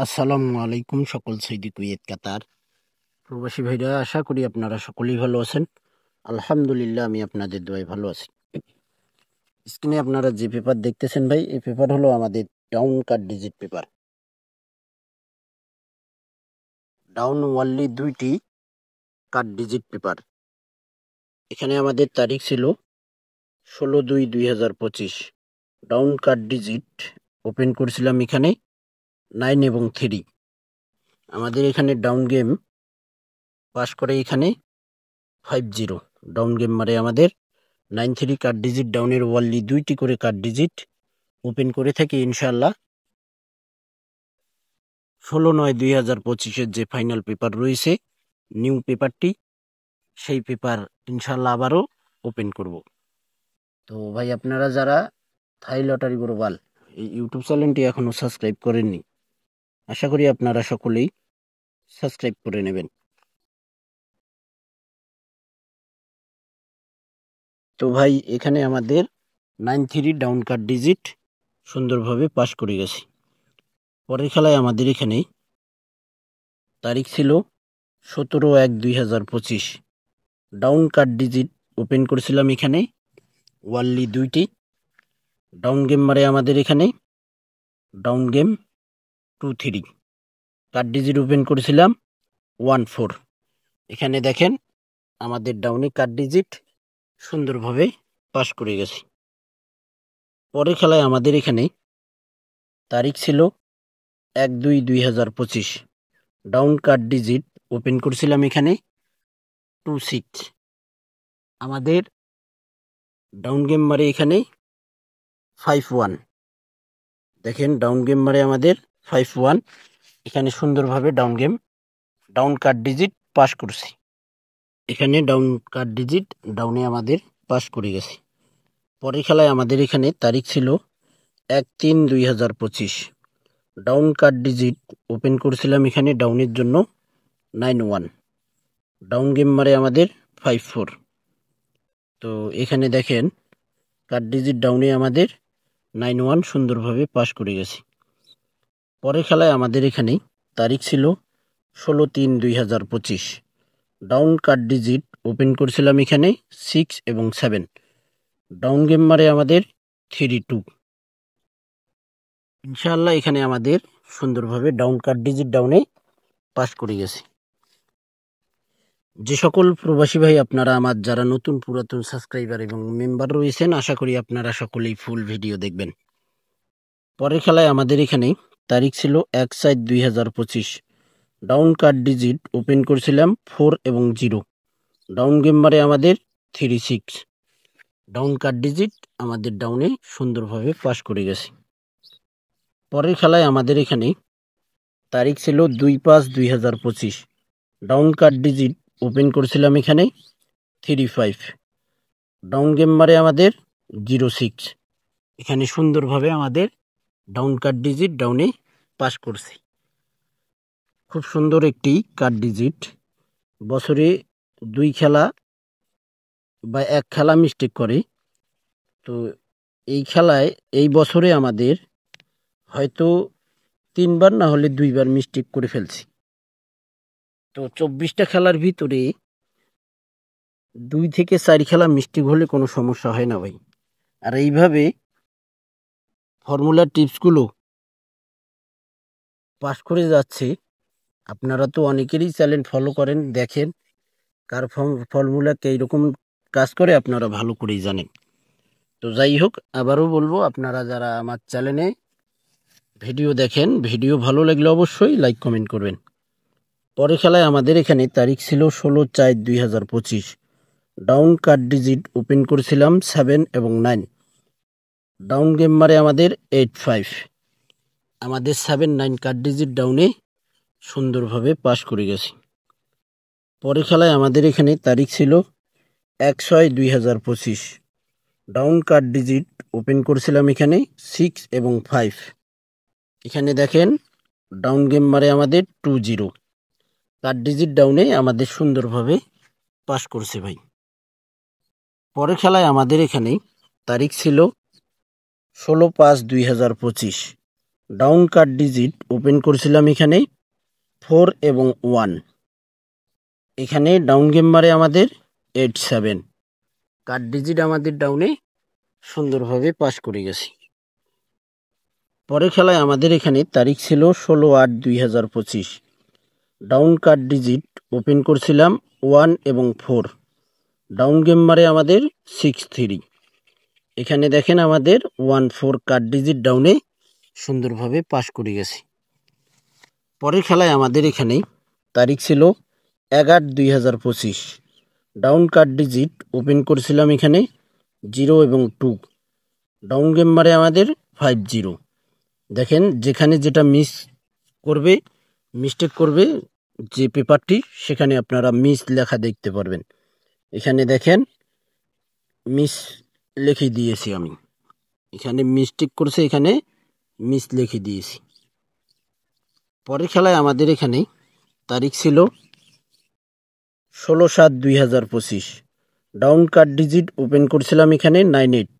আসসালামু আলাইকুম সকল সৌদি কুয়েত কাতার প্রবাসী ভাইরা, আশা করি আপনারা সকলেই ভালো আছেন। আলহামদুলিল্লাহ, আমি আপনাদের দোয়ায় ভালো আছি। স্ক্রিনে আপনারা যে পেপার দেখতেছেন ভাই, এই পেপার হলো আমাদের ডাউন কাট ডিজিট পেপার। ডাউন ওয়ানলি 2টি কাট ডিজিট পেপার। এখানে আমাদের তারিখ ছিল 16/2/2025। ডাউন কাট ডিজিট ওপেন করেছিলাম এখানে 9 এবং 3। আমাদের এখানে ডাউন গেম পাস করে এখানে 50। ডাউন গেম মানে আমাদের 9-3 কার্ড ডিজিট ডাউনের ওয়ানলি 2টি করে কার্ড ডিজিট ওপেন করে থাকি ইনশাল্লাহ। 16/9/2025 যে ফাইনাল পেপার রয়েছে, নিউ পেপারটি, সেই পেপার ইনশাল্লাহ আবারও ওপেন করব। তো ভাই, আপনারা যারা থাই লটারি গ্লোবাল এই ইউটিউব চ্যানেলটি এখনও সাবস্ক্রাইব করেননি, আশা করি আপনারা সকলেই সাবস্ক্রাইব করে নেবেন। তো ভাই, এখানে আমাদের 9-3 ডাউন কার্ড ডিজিট সুন্দরভাবে পাস করে গেছি। পরের খেলায় আমাদের এখানে তারিখ ছিল 17/1/2025। ডাউন কার্ড ডিজিট ওপেন করেছিলাম এখানে ওয়ানলি 2টি। ডাউন গেম মারে আমাদের এখানে down game 2-3। Card digit open করেছিলাম 1-4। এখানে দেখেন আমাদের ডাউনে কার্ড ডিজিট সুন্দরভাবে পাস করে গেছি। পরের খেলায় আমাদের এখানে তারিখ ছিল 1/2/2025। ডাউন কার্ড ডিজিট ওপেন করেছিলাম এখানে 2-6। আমাদের ডাউন গেম মারে এখানে 5-1। দেখেন ডাউন গেম মারে আমাদের 5-1। এখানে সুন্দরভাবে ডাউন কার্ড ডিজিট পাস করছি। এখানে ডাউন কার্ড ডিজিট ডাউনে আমাদের পাস করে গেছি। পরের খেলায় আমাদের এখানে তারিখ ছিল 1/3/2025। ডাউন কার্ড ডিজিট ওপেন করেছিলাম এখানে ডাউনের জন্য 9-1। ডাউন গেম মারে আমাদের 5-4। তো এখানে দেখেন কার্ড ডিজিট ডাউনে আমাদের 9-1 সুন্দরভাবে পাস করে গেছি। পরের খেলায় আমাদের এখানে তারিখ ছিল 16/3/2025। ডাউন কার্ড ডিজিট ওপেন করেছিলাম এখানে 6 এবং 7। ডাউন গেম মারে আমাদের 3-2। ইনশাআল্লাহ এখানে আমাদের সুন্দরভাবে ডাউন কার্ড ডিজিট ডাউনে পাস করে গেছি। যে সকল প্রবাসী ভাই আপনারা আমার যারা নতুন পুরাতন সাবস্ক্রাইবার এবং মেম্বার রয়েছেন, আশা করি আপনারা সকলেই ফুল ভিডিও দেখবেন। পরের খেলায় আমাদের এখানে তারিখ ছিল 1/7/2025। ডাউন কার্ড ডিজিট ওপেন করেছিলাম 4 এবং 0। ডাউন গেম মারে আমাদের 3-6। ডাউন কার্ড ডিজিট আমাদের ডাউনে সুন্দরভাবে পাস করে গেছে। পরের খেলায় আমাদের এখানে তারিখ ছিল 2/5/2025। ডাউন কার্ড ডিজিট ওপেন করেছিলাম এখানে 3-5। ডাউন গেম মারে আমাদের 0-6। এখানে সুন্দরভাবে আমাদের ডাউন কার্ড ডিজিট ডাউনে পাস করছে। খুব সুন্দর একটি কার্ড ডিজিট। বছরে 2 খেলা বা 1 খেলা মিস্টেক করে। তো এই খেলায় এই বছরে আমাদের হয়তো 3বার না হলে 2বার মিস্টেক করে ফেলছি। তো 24টা খেলার ভিতরে 2 থেকে 4 খেলা মিস্টেক হলে কোনো সমস্যা হয় না ভাই। আর এইভাবে ফর্মুলা টিপসগুলো পাস করে যাচ্ছে। আপনারা তো অনেকেরই চ্যানেল ফলো করেন, দেখেন কার ফর্মুলা এইরকম কাজ করে আপনারা ভালো করেই জানেন। তো যাই হোক, আবারও বলবো, আপনারা যারা আমার চ্যানেলে ভিডিও দেখেন, ভিডিও ভালো লাগলে অবশ্যই লাইক কমেন্ট করবেন। পরের খেলায় আমাদের এখানে তারিখ ছিল 16/4/2025। ডাউন কার্ড ডিজিট ওপেন করেছিলাম 7 এবং 9। ডাউন গেম মারে আমাদের 8-5। আমাদের 7-9 কার্ড ডিজিট ডাউনে সুন্দরভাবে পাস করে গেছি। পরের খেলায় আমাদের এখানে তারিখ ছিল 1/6/2025। ডাউন কার্ড ডিজিট ওপেন করেছিলাম এখানে 6 এবং 5। এখানে দেখেন ডাউন গেম মারে আমাদের 2-0। কার্ড ডিজিট ডাউনে আমাদের সুন্দরভাবে পাস করছে ভাই। পরের খেলায় আমাদের এখানে তারিখ ছিল 16/5/2025। ডাউন কার্ড ডিজিট ওপেন করছিলাম এখানে 4 এবং 1। এখানে ডাউন গেম মারে আমাদের 8-7। কার্ড ডিজিট আমাদের ডাউনে সুন্দরভাবে পাস করে গেছি। পরের খেলায় আমাদের এখানে তারিখ ছিল 16/8/2025। ডাউন কার্ড ডিজিট ওপেন করছিলাম 1 এবং 4। ডাউন গেম মারে আমাদের 6-3। এখানে দেখেন আমাদের 1-4 কার্ড ডিজিট ডাউনে সুন্দরভাবে পাস করে গেছি। পরের খেলায় আমাদের এখানে তারিখ ছিল 11/8/2025। ডাউন কার্ড ডিজিট ওপেন করছিলাম এখানে 0 এবং 2। ডাউন গেম মারে আমাদের 5-0। দেখেন যেখানে যেটা মিস্টেক করবে যে পেপারটি, সেখানে আপনারা মিস লেখা দেখতে পারবেন। এখানে দেখেন মিস লিখে দিয়েছি আমি, এখানে মিস্টেক করছে, এখানে মিস লিখে দিয়েছি। পরের খেলায় আমাদের এখানে তারিখ ছিল 16/7/2025। ডাউন কার্ড ডিজিট ওপেন করছিলাম এখানে 9-8।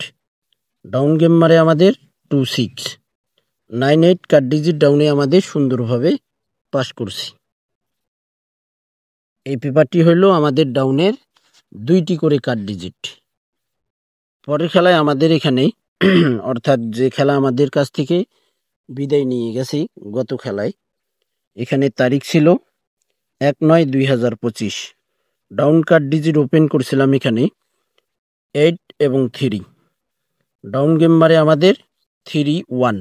ডাউন গেম মারে আমাদের 2-6। 9-8 কার্ড ডিজিট ডাউনে আমাদের সুন্দরভাবে পাস করছি। এই পেপারটি হইল আমাদের ডাউনের 2টি করে কার্ড ডিজিট। পরের খেলায় আমাদের এখানে অর্থাৎ যে খেলা আমাদের কাছ থেকে বিদায় নিয়ে গেছি গত খেলায়, এখানে তারিখ ছিল 1/9/2025। ডাউন কার্ড ডিজিট ওপেন করছিলাম এখানে 8 এবং 3। ডাউন গেম মারে আমাদের 3-1।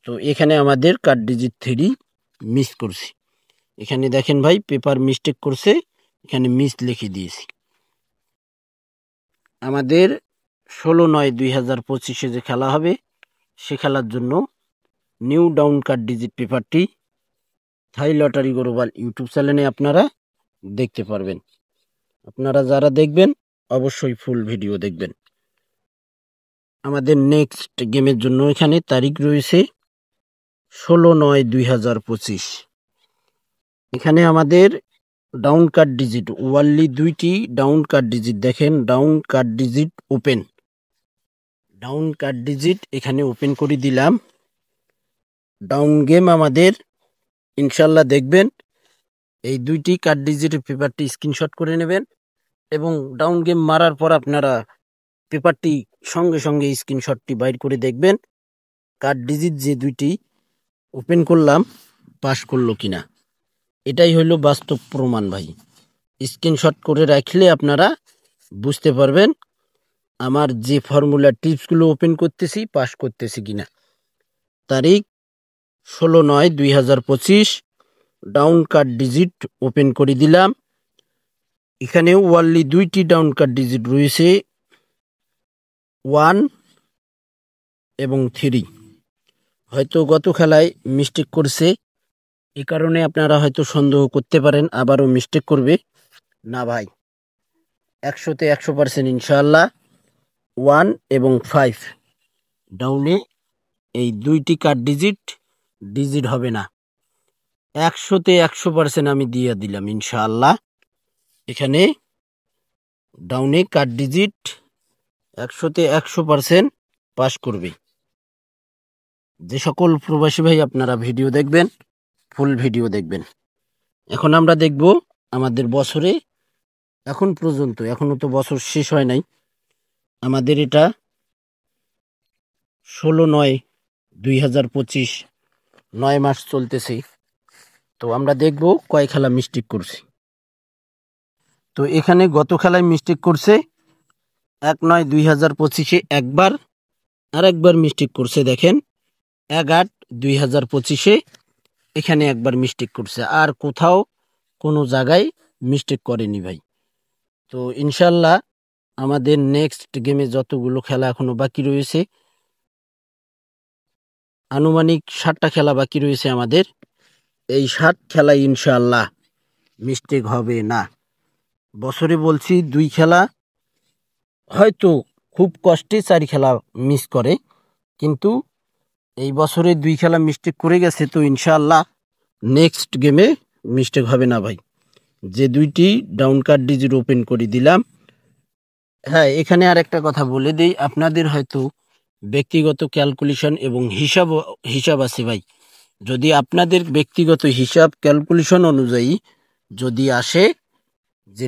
তো এখানে আমাদের কার্ড ডিজিট 3 মিস করছি। এখানে দেখেন ভাই পেপার মিস্টেক করছে, এখানে মিস লিখে দিয়েছি। আমাদের 16/9/2025 যে খেলা হবে, সে খেলার জন্য নিউ ডাউন কার্ড ডিজিট পেপারটি থাই লটারি গ্লোবাল ইউটিউব চ্যানেলে আপনারা দেখতে পারবেন। আপনারা যারা দেখবেন অবশ্যই ফুল ভিডিও দেখবেন। আমাদের নেক্সট গেমের জন্য এখানে তারিখ রয়েছে 16/9/2025। এখানে আমাদের ডাউন কার্ড ডিজিট ওয়ানলি 2টি ডাউন কার্ড ডিজিট। দেখেন down card digit open, down card digit এখানে ওপেন করে দিলাম। ডাউন গেম আমাদের ইনশাল্লাহ দেখবেন, এই 2টি কার্ড ডিজিটের পেপারটি স্ক্রিনশট করে নেবেন এবং ডাউন গেম মারার পর আপনারা পেপারটি সঙ্গে সঙ্গে স্ক্রিনশটটি বাইর করে দেখবেন কার্ড ডিজিট যে 2টি ওপেন করলাম পাস করলো কিনা। এটাই হইল বাস্তব প্রমাণ ভাই। স্ক্রিনশট করে রাখলে আপনারা বুঝতে পারবেন আমার যে ফর্মুলা টিপসগুলো ওপেন করতেছি পাস করতেছি কিনা। তারিখ 16/9/2025। ডাউন কার্ড ডিজিট ওপেন করে দিলাম। এখানে ওয়ানলি 2টি ডাউন কার্ড ডিজিট রয়েছে 1 এবং 3। হয়তো গত খেলায় মিস্টেক করছে, এ কারণে আপনারা হয়তো সন্দেহ করতে পারেন আবারও মিস্টেক করবে না ভাই। 100তে 100% ইনশাআল্লাহ 1 এবং 5 ডাউনে এই 2টি কার্ড ডিজিট হবে না। 100তে 100% আমি দিয়ে দিলাম ইনশাআল্লাহ। এখানে ডাউনে কার্ড ডিজিট 100তে 100% পাস করবে। যে সকল প্রবাসী ভাই আপনারা ভিডিও দেখবেন ফুল ভিডিও দেখবেন। এখন আমরা দেখব আমাদের বছরে এখন পর্যন্ত, এখনো তো বছর শেষ হয় নাই, আমাদের এটা 16/9/2025 9 মাস চলতেছে। তো আমরা দেখব কয় খেলা মিস্টেক করছি। তো এখানে গত খেলায় মিস্টেক করছে 1/9/2025 একবার, আর একবার মিস্টেক করছে দেখেন 1/8/2025 এখানে একবার মিস্টেক করছে, আর কোথাও কোনো জায়গায় মিস্টেক করেনি ভাই। তো ইনশাল্লাহ আমাদের নেক্সট গেমে যতগুলো খেলা এখনো বাকি রয়েছে, আনুমানিক 7টা খেলা বাকি রয়েছে আমাদের, এই 7 খেলায় ইনশাল্লাহ মিস্টেক হবে না। বছরে বলছি 2 খেলা, হয়তো খুব কষ্টে 4 খেলা মিস করে, কিন্তু এই বছরে 2 খেলা মিস্টেক করে গেছে। তো ইনশাল্লাহ নেক্সট গেমে মিস্টেক হবে না ভাই। যে 2টি ডাউন কার্ড ডিজিট ওপেন করে দিলাম। হ্যাঁ, এখানে আর একটা কথা বলে দিই, আপনাদের হয়তো ব্যক্তিগত ক্যালকুলেশন এবং হিসাব আছে ভাই। যদি আপনাদের ব্যক্তিগত হিসাব ক্যালকুলেশন অনুযায়ী যদি আসে যে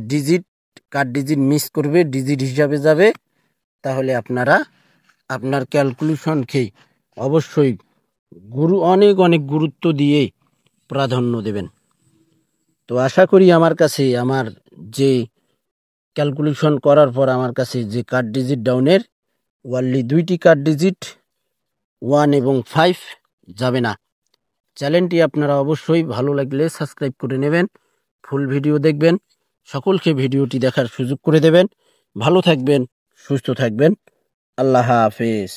কার্ড ডিজিট মিস করবে, ডিজিট হিসাবে যাবে, তাহলে আপনারা আপনার ক্যালকুলেশনকে অবশ্যই অনেক অনেক গুরুত্ব দিয়ে প্রাধান্য দেবেন। তো আশা করি আমার কাছে আমার যে ক্যালকুলেশন করার পর আমার কাছে যে কার্ড ডিজিট ডাউনের ওয়ানলি 2টি কার্ড ডিজিট 1 এবং 5 যাবে না। চ্যানেলটি আপনারা অবশ্যই ভালো লাগলে সাবস্ক্রাইব করে নেবেন, ফুল ভিডিও দেখবেন, সকলকে ভিডিওটি দেখার সুযোগ করে দেবেন। ভালো থাকবেন, সুস্থ থাকবেন। আল্লাহ হাফেজ।